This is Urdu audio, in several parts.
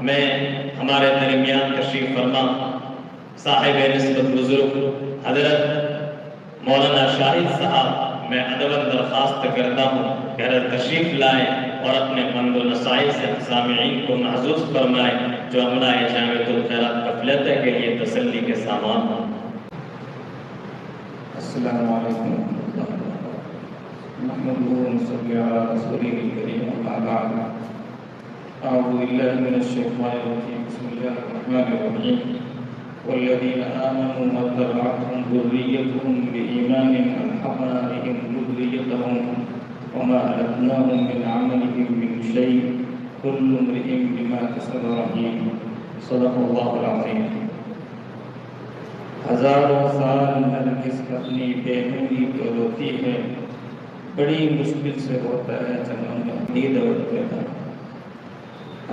میں ہمارے درمیان تشریف فرما صاحب نسبت بزرگ حضرت مولانا شاہد صاحب میں ادب درخواست کرتا ہوں کہ حضرت تشریف لائیں اور اپنے مند و نصائح سے سامعین کو محظوظ فرمائیں جو عملہ جامعۃ الخیرات قافلہ کے لیے تسلی کے سامان ہوں۔ السلام علیکم ورحمۃ اللہ وبرکاتہ۔ نحمده ونصلي على رسوله الكريم، أما بعد، أعوذ بالله من الشيطان الرجيم، بسم الله الرحمن الرحيم۔ والذين آمنوا واتبعتهم ذريتهم بإيمان ألحقنا بهم ذريتهم وما ألتناهم من عملهم من شيء كل امرئ بما كسب رهين، صدق الله العظيم۔ ہزاروں سال نرگس اپنی بے نوری کو روتی ہے، بڑی مشکل سے ہوتا ہے چمن میں دید اور پیدا۔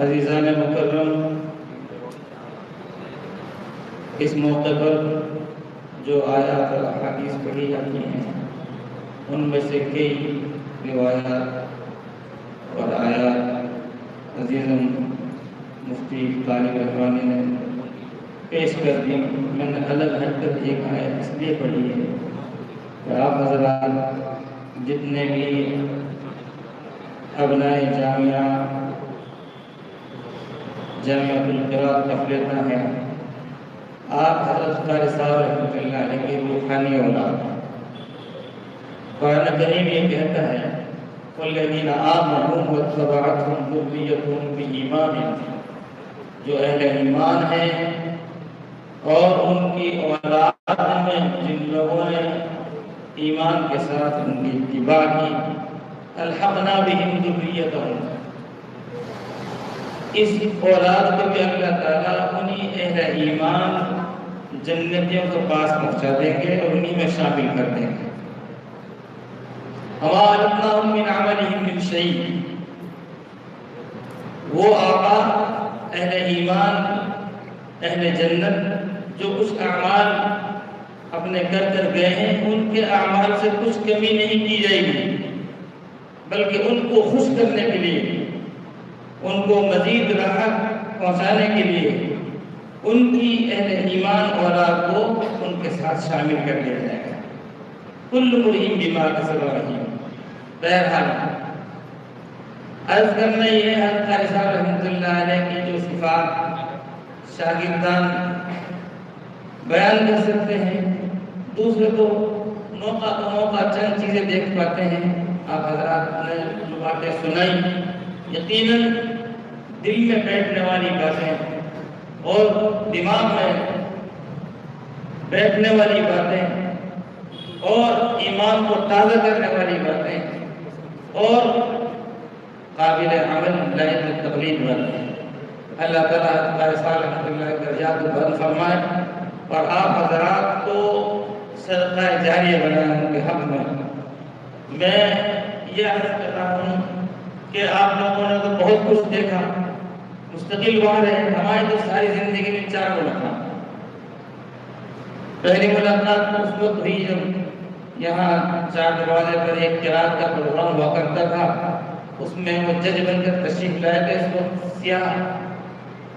عزیزان مکرم، اس موقع پر جو آیات اور احادیث پڑھی جاتی ہیں ان میں سے کئی روایات اور آیات عزیزم مفتی طالب رحمانی نے پیش کر دی۔ میں نے الگ ہٹ کر ایک آیت اس لیے پڑھی ہے کہ آپ حضرات جتنے بھی ابنائے جامعۃ الخیرات قافلہ ہیں، آپ حضرت قاری صاحب رحمۃ اللہ علیہ کی روحانی اولاد ہیں۔ قرآن کریم یہ کہتا ہے والذین آمنوا واتبعتهم ذریتهم بإیمان، جو اہل ایمان ہیں اور ان کی اولاد میں جن لوگوں نے ایمان کے ساتھ ان کی اتباع کی، الحقنا بهم ذریتهم، اس اولاد کو بھی اللہ تعالیٰ انہی اہل ایمان جنتیوں کے پاس پہنچا دیں گے اور انہی میں شامل کر دیں گے۔ وما ألتناهم من عملهم من شيء، وہ آقا اہل ایمان اہل جنت جو کچھ اعمال اپنے کر گئے ہیں ان کے اعمال سے کچھ کمی نہیں کی جائے گی، بلکہ ان کو خوش کرنے کے لیے، ان کو مزید راحت پہنچانے کے لیے ان کی اہل ایمان اولاد کو ان کے ساتھ شامل کر دیا جائے گا۔ کل امرئ بما کسب رہین۔ بہرحال عرض کرنا یہ ہے حضرت قاری صاحب رحمۃ اللہ علیہ کی جو صفات شاگردان بیان کر سکتے ہیں، دوسرے کو موقع چند چیزیں دیکھ پاتے ہیں۔ آپ حضرات نے جو باتیں سنائی یقیناً دل میں بیٹھنے والی باتیں اور دماغ میں بیٹھنے والی باتیں اور ایمان کو تازہ کرنے والی باتیں اور قابل عمل لائق تقلید باتیں۔ اللہ تعالیٰ قاری صاحب رحمۃ اللہ کے درجات کو بلند فرمائے اور آپ حضرات کو صدقہ جاریہ بنائیں ان کے حق میں۔ میں یہ عرض کرتا ہوں کہ آپ لوگوں نے تو بہت کچھ دیکھا، مستقل وہاں رہے، ہماری تو ساری زندگی میں 4 ملاقات۔ پہلی ملاقات اس وقت ہوئی جب یہاں 4 دروازے پر ایک قرات کا پروگرام ہوا کرتا تھا، اس میں وہ جج بن کر تشریف لائے تھے، اس وقت سیاہ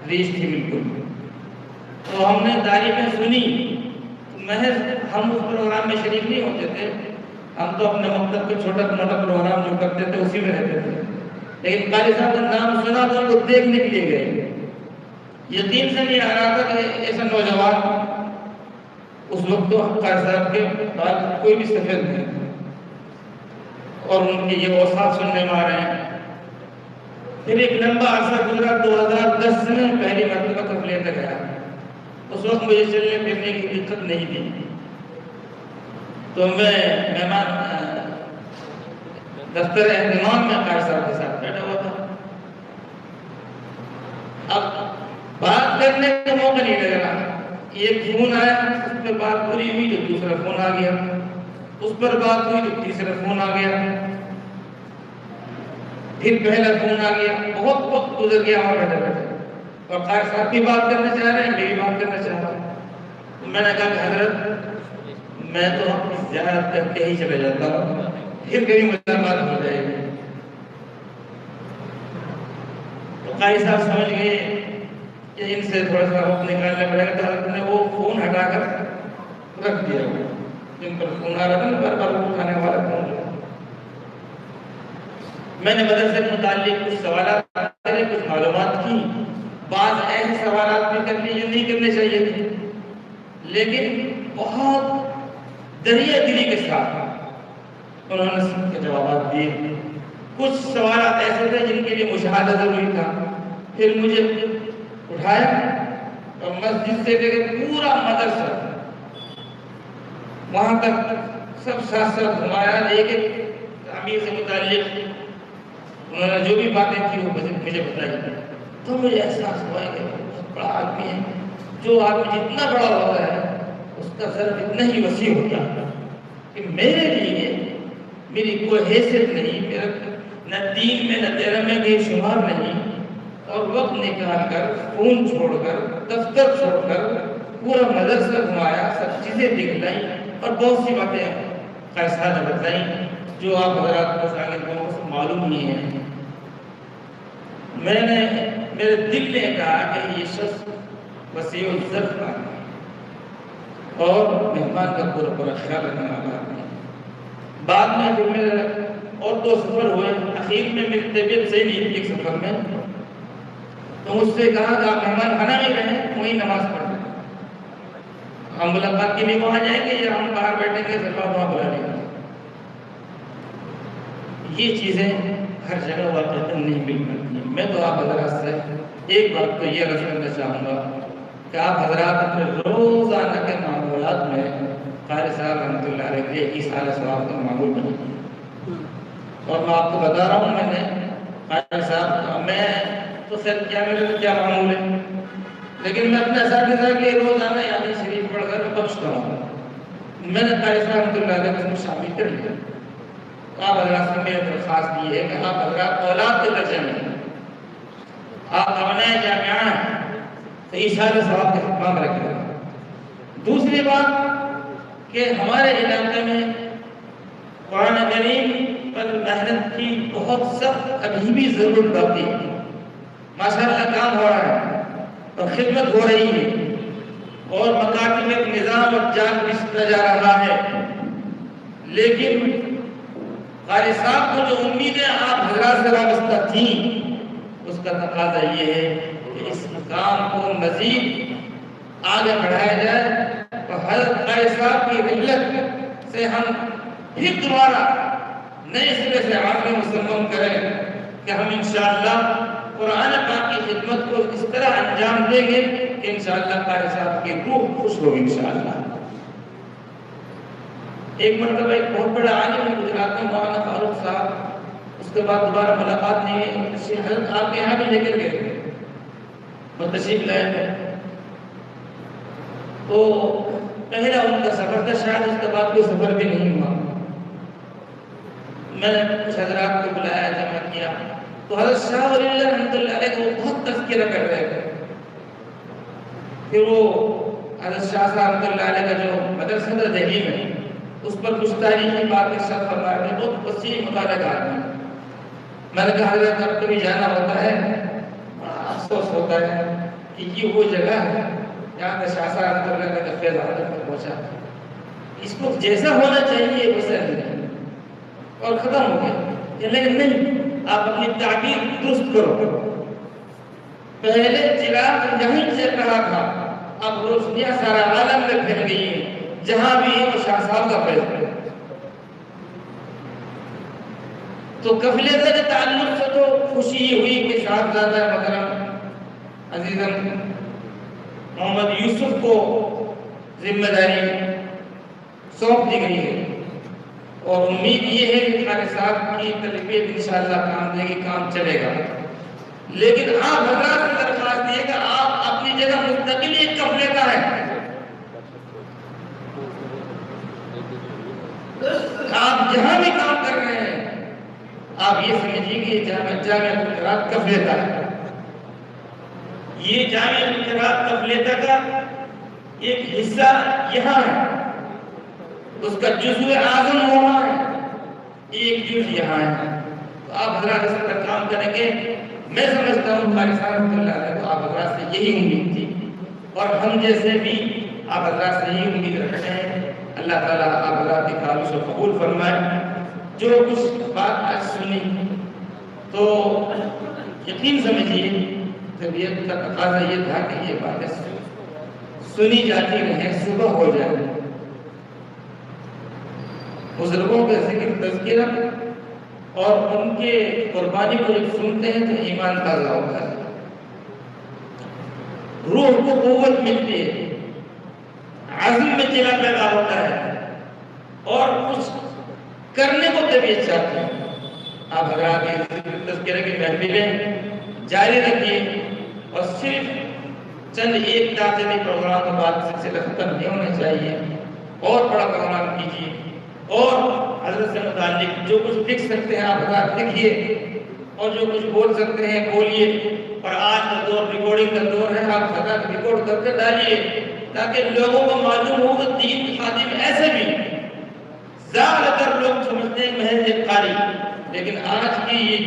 ریش تھی بالکل، تو ہم نے تعریفیں سنی، محض ہم اس پروگرام میں شریک نہیں ہوتے تھے، ہم تو اپنے مکتب کے چھوٹا موٹا پروگرام جو کرتے تھے اسی میں رہتے تھے، لیکن قاری صاحب کا نام سنا تو ان کو دیکھنے کے لیے گئے۔ یقین سے نہیں آ رہا تھا کہ ایسا نوجوان، اس وقت تو قاری صاحب کے بعد کوئی بھی سفید نہیں، اور ان کی یہ اوصاف سننے میں آ رہے ہیں۔ پھر ایک لمبا عرصہ گزرا، 2010 میں پہلی مرتبہ قافلے تک گیا، اس وقت مجھے چلنے پھرنے کی دقت نہیں تھی، تو میں مہمان دفتر اہتمام میں قاری صاحب کے ساتھ بیٹھا ہوا تھا۔ اب بات کرنے کا موقع نہیں لگ رہا، ایک فون آیا، اس پہ بات پوری ہوئی تو دوسرا فون آ گیا، اس پر بات ہوئی تو تیسرا فون آ گیا، پھر پہلا فون آ گیا، بہت وقت گزر گیا وہاں بیٹھے بیٹھے، اور قاری صاحب بھی بات کرنا چاہ رہے ہیں، میں بھی بات کرنا چاہ رہا ہوں۔ میں نے کہا کہ حضرت میں تو زیارت کر کے ہی چلے جاتا ہوں، پھر کہیں ملاقات ہو جائے گی۔ تو قاری صاحب سمجھ گئے سے تھوڑا سا وقت نکالنا پڑے گا، تو حضرت نے وہ فون ہٹا کر رکھ دیا، جن پر فون آ رہا تھا نا بار بار وہ اٹھانے والا فون۔ میں نے مدرسے کے متعلق کچھ سوالات کرے، کچھ معلومات کی، بعض ایسے سوالات بھی کر لی جو نہیں کرنے چاہیے تھے، لیکن بہت دریا دلی کے ساتھ انہوں نے سب کے جوابات دیے۔ کچھ سوالات ایسے تھے جن کے لیے مشاہدہ ضروری تھا، پھر مجھے اٹھایا اور مسجد سے لے کے پورا مدرسہ وہاں تک سب ساتھ ساتھ گھمایا، ایک ایک تعمیر سے متعلق انہوں نے جو بھی باتیں کی وہ مجھے بتائی، تو مجھے احساس ہوا کہ بہت بڑا آدمی ہے، جو آدمی جتنا بڑا ہوتا ہے اس کا ظرف اتنا ہی وسیع ہوتا ہے کہ میرے لیے میری کوئی حیثیت نہیں، میرا نہ دین میں نہ تیرہ میں کہیں شمار نہیں، اور وقت نکال کر فون چھوڑ کر دفتر چھوڑ کر پورا مدرسہ گھمایا، سب چیزیں دکھلائی اور بہت سی باتیں قیصہ نے بتائیں جو آپ حضرات کو شاگرد لوگوں کو معلوم ہی ہیں۔ میں نے میرے دل نے کہا کہ یہ شخص وسیع الظرف اور مہمان کا پورا پورا خیال رکھنے والا آدمی۔ بعد میں پھر میرے اور 2 سفر ہوئے، اخیر میں میری طبیعت صحیح نہیں تھی ایک سفر میں، تو مجھ سے کہا کہ آپ مہمان خانہ میں رہیں، وہیں نماز پڑھ لیں، ہم ملاقات کے لیے وہاں جائیں گے یا ہم باہر بیٹھیں گے، سرکار وہاں بلا لیں گے۔ یہ چیزیں ہر جگہ واقعہ نہیں مل پاتی۔ میں تو آپ حضرات سے ایک بات تو یہ عرض کرنا چاہوں گا کہ آپ حضرات اپنے روزانہ کے معمولات میں قاری صاحب رحمۃ اللہ علیہ کے ایصال ثواب کا معمول بنائیں۔ اور میں آپ کو بتا رہا ہوں، میں نے قاری صاحب میں تو خیر کیا میرے تو کیا معمول ہے، لیکن میں اپنے اساتذہ کے روزانہ یاد شریف پڑھ کر بخشتا ہوں۔ میں نے قاری صاحب رحمۃ اللہ علیہ کو اس میں شامل کر لیا۔ آپ حضرات سے میری درخواست یہ ہے کہ آپ حضرات اولاد کے درجے میں آپ ابنائے جامعہ ہیں تو ایصال ثواب کے اہتمام رکھیں۔ دوسری بات کہ ہمارے علاقے میں قرآن کریم پر محنت کی بہت سخت ابھی بھی ضرورت باقی ہے۔ ماشاءاللہ کام ہو رہا ہے اور خدمت ہو رہی ہے اور مکاتب میں نظام اور جان بچتا جا رہا ہے، لیکن قاری صاحب کو جو امیدیں آپ حضرات سے وابستہ تھیں اس کا تقاضا یہ ہے کہ اس کام کو مزید آگے بڑھایا جائے تو حضرت قاری صاحب کی رحلت سے ہم پھر دوبارہ نئے سرے سے عزم مصمم کریں کہ ہم انشاءاللہ قرآن پاک کی خدمت کو اس طرح انجام دیں گے کہ انشاءاللہ قاری صاحب کی روح خوش ہوگی انشاءاللہ۔ ایک مرتبہ ایک بہت بڑا عالم ہے گجرات میں، مولانا فاروق صاحب، اس کے بعد دوبارہ ملاقات نہیں ہے، حضرت آپ کے یہاں بھی لے کر گئے تھے، وہ تشریف لائے تھے، تو پہلا ان کا سفر تھا، شاید اس کے بعد کوئی سفر بھی نہیں ہوا۔ میں نے کچھ حضرات کو بلایا، جمع کیا، تو حضرت شاہ ولی اللہ رحمۃ اللہ علیہ کو بہت تذکرہ کر رہے تھے۔ پھر وہ حضرت شاہ صاحب رحمۃ اللہ علیہ کا جو مدرسہ تھا دہلی میں، اس پر کچھ تاریخی بات ارشاد فرما رہے ہیں، بہت وسیع مطالعہ کار ہیں۔ میں نے کہا حضرت اب کبھی جانا ہوتا ہے بڑا افسوس ہوتا ہے کہ یہ وہ جگہ ہے جہاں پر شاہ صاحب رحمۃ اللہ علیہ کا فیض عالم تک پہنچا، اس کو جیسا ہونا چاہیے ویسا نہیں اور ختم ہو گیا، لیکن نہیں، آپ اپنی تعبیر درست کرو۔ پہلے چراغ یہیں سے کہا تھا، اب روشنیاں سارا عالم میں پھیل گئی ہیں، جہاں بھی ہے وہ شاہ صاحب کا فیض ہے۔ تو قافلے کے تعلق سے تو خوشی ہوئی کہ صاحبزادہ محترم عزیزم محمد یوسف کو ذمہ داری سونپ دی گئی ہے، اور امید یہ ہے کہ قاری صاحب کی تربیت انشاءاللہ کام دے گی، کام چلے گا۔ لیکن آپ حضرات سے درخواست یہ کہ آپ اپنی جگہ مستقل ایک قافلے کا ہے، آپ جہاں بھی کام کر رہے ہیں آپ یہ سمجھیے کہ یہ جامعہ القرآن قافلہ ہے، یہ جامعہ القرآن قافلہ کا ایک حصہ یہاں ہے، اس کا جزو اعظم وہاں ہے، ایک جز یہاں ہے۔ تو آپ حضرات اس پر کام کریں گے، میں سمجھتا ہوں قاری صاحب رحمۃ اللہ علیہ کو آپ حضرات سے یہی امید تھی، اور ہم جیسے بھی آپ حضرات سے یہی امید رکھتے ہیں۔ اللہ تعالیٰ آپ حضرات کی خواہش کو قبول فرمائے۔ جو کچھ بات آج سنی تو یقین سمجھیے طبیعت کا تقاضا یہ تھا کہ یہ باتیں سنی جاتی رہیں، صبح ہو جائے، بزرگوں کے ذکر تذکرہ اور ان کے قربانی کو جب سنتے ہیں تو ایمان تازہ ہوتا ہے، روح کو قوت ملتی ہے، عزم میں چلا پیدا ہوتا ہے اور کچھ کرنے کو طبیعت چاہتے ہیں۔ آپ حضرات کے ذکر تذکرہ کی محفلیں جاری رکھیے اور صرف چند ایک تعلیمی پروگرام کے بعد سلسلہ ختم نہیں ہونا چاہیے، اور بڑا پروگرام کیجیے، اور حضرت سے متعلق جو کچھ لکھ سکتے ہیں آپ حضرات لکھیے، اور جو کچھ بول سکتے ہیں بولیے، اور آج کا دور ریکارڈنگ کا دور ہے، آپ حضرات ریکارڈ کر کے ڈالیے تاکہ لوگوں کو معلوم ہو کہ دین کی خاطر میں ایسے بھی زیادہ تر لوگ سمجھتے ہیں محض ایک قاری، لیکن آج کی یہ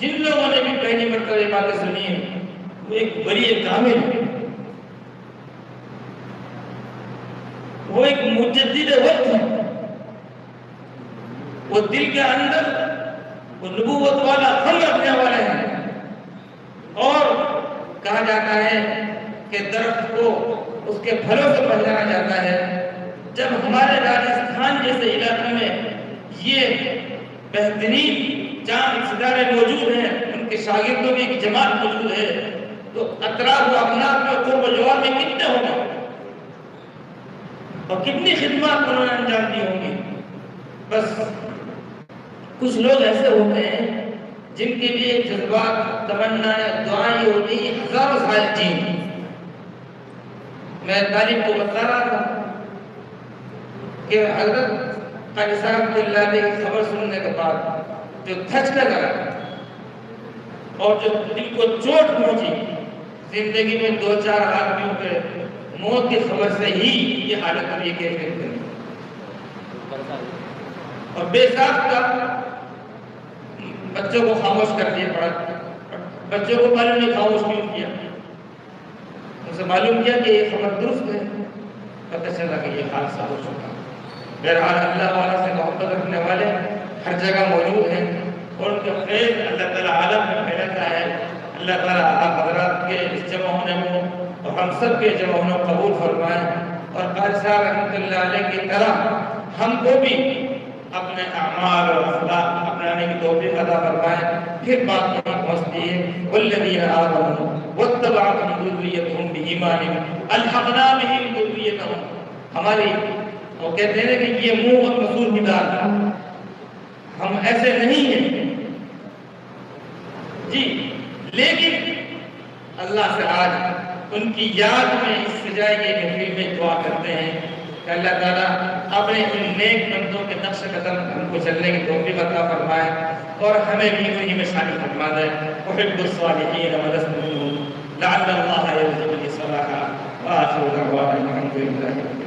جن لوگوں نے بھی پہلی مرتبہ یہ باتیں سنی ہیں وہ ایک بڑی کامل ہے، وہ ایک مجدد وقت ہے، وہ دل کے اندر وہ نبوت والا پھل رکھنے والے ہیں۔ اور کہا جاتا ہے کہ درخت کو اس کے پھلوں سے پہچانا جاتا ہے۔ جب ہمارے راجستھان جیسے علاقے میں یہ بہترین چاند ستارے موجود ہیں، ان کے شاگردوں کی ایک جماعت موجود ہے، تو اطراف و اکناف میں قرب و جوار میں کتنے ہوں گے اور کتنی خدمات انہوں نے انجام دی ہوں گی۔ بس کچھ لوگ ایسے ہوتے ہیں جن کے لیے جذبات، تمنائیں، دعائیں یہ ہوتی ہیں ہزاروں سال جین۔ میں طالب کو بتا رہا تھا کہ حضرت قاری صاحب اللہ علیہ کی خبر سننے کے بعد جو دھچکا لگا اور جو دل کو چوٹ پہنچی، زندگی میں 2-4 آدمیوں کے موت کی خبر سے ہی یہ حالت اور یہ کیفیت بنی، اور بے ساختہ بچوں کو خاموش کر دیا پڑا۔ بچوں کو معلوم نہیں خاموش کیوں کیا، ان سے معلوم کیا کہ یہ خبر درست ہے، پتہ چلا کہ یہ حادثہ ہو چکا۔ بہرحال اللہ والا سے محبت رکھنے والے ہر جگہ موجود ہیں، اور ان کا فیض اللہ تعالیٰ عالم میں پھیلتا ہے۔ اللہ تعالیٰ آپ حضرات کے اس جمع ہونے کو اور ہم سب کے جمع ہونے کو قبول فرمائیں، اور قاری صاحب رحمۃ اللہ علیہ کی طرح ہم کو بھی اپنے اعمال اور اخلاق اپنانے کی توفیق عطا فرمائیں۔ پھر بات یہاں پہنچتی ہے والذین آمنوا واتبعتهم ذریتهم بایمان الحقنا بهم ذریتهم۔ ہماری وہ کہتے ہیں کہ یہ منہ اور مسور کی بات، ہم ایسے نہیں ہیں جی، لیکن اللہ سے آج ان کی یاد میں اس سجائے کے محفل میں دعا کرتے ہیں کہ اللہ تعالیٰ اپنے ان نیک بندوں کے نقش قدم ہم کو چلنے کی توفیق عطا فرمائے اور ہمیں بھی انہی میں شامل فرما دے۔ احب الصالحین ولست منهم لعل اللہ یرزقنی صلاحا وآخر دعوانا الحمد للہ۔